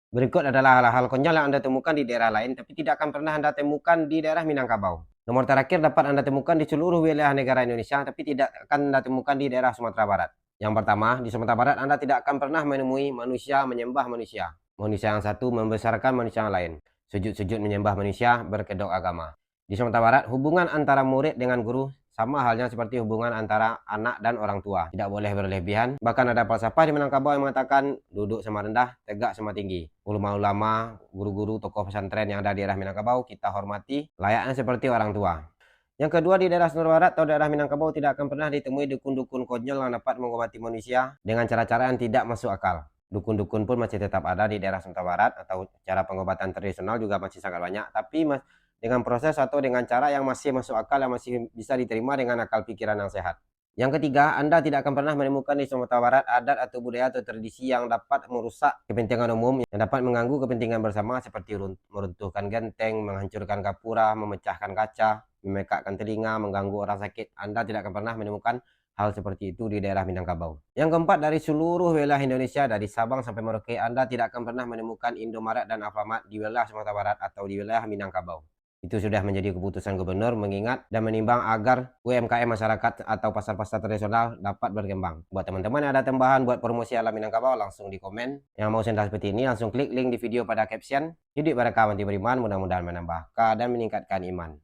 Berikut adalah hal-hal konyol yang Anda temukan di daerah lain, tapi tidak akan pernah Anda temukan di daerah Minangkabau. Nomor terakhir dapat Anda temukan di seluruh wilayah negara Indonesia, tapi tidak akan Anda temukan di daerah Sumatera Barat. Yang pertama, di Sumatera Barat Anda tidak akan pernah menemui manusia menyembah manusia. Manusia yang satu membesarkan manusia yang lain. Sujud-sujud menyembah manusia, berkedok agama. Di Sumatera Barat, hubungan antara murid dengan guru sama halnya seperti hubungan antara anak dan orang tua. Tidak boleh berlebihan. Bahkan ada falsafah di Minangkabau yang mengatakan duduk sama rendah, tegak sama tinggi. Ulama-ulama, guru-guru, tokoh pesantren yang ada di daerah Minangkabau kita hormati layaknya seperti orang tua. Yang kedua, di daerah Sumatera Barat atau daerah Minangkabau tidak akan pernah ditemui dukun-dukun konyol yang dapat mengobati manusia dengan cara-cara yang tidak masuk akal. Dukun-dukun pun masih tetap ada di daerah Sumatera Barat atau cara pengobatan tradisional juga masih sangat banyak, tapi dengan proses atau dengan cara yang masih masuk akal, yang masih bisa diterima dengan akal pikiran yang sehat. Yang ketiga, Anda tidak akan pernah menemukan di Sumatera Barat adat atau budaya atau tradisi yang dapat merusak kepentingan umum, yang dapat mengganggu kepentingan bersama seperti meruntuhkan genteng, menghancurkan gapura, memecahkan kaca, memekakkan telinga, mengganggu orang sakit. Anda tidak akan pernah menemukan hal seperti itu di daerah Minangkabau. Yang keempat, dari seluruh wilayah Indonesia, dari Sabang sampai Merauke, Anda tidak akan pernah menemukan Indomaret dan Alfamart di wilayah Sumatera Barat atau di wilayah Minangkabau. Itu sudah menjadi keputusan gubernur mengingat dan menimbang agar UMKM masyarakat atau pasar-pasar tradisional dapat berkembang. Buat teman-teman yang ada tambahan buat promosi alam Minangkabau, langsung di komen. Yang mau sendal seperti ini, langsung klik link di video pada caption. Hidup berkah, mati beriman, mudah-mudahan menambah dan meningkatkan iman.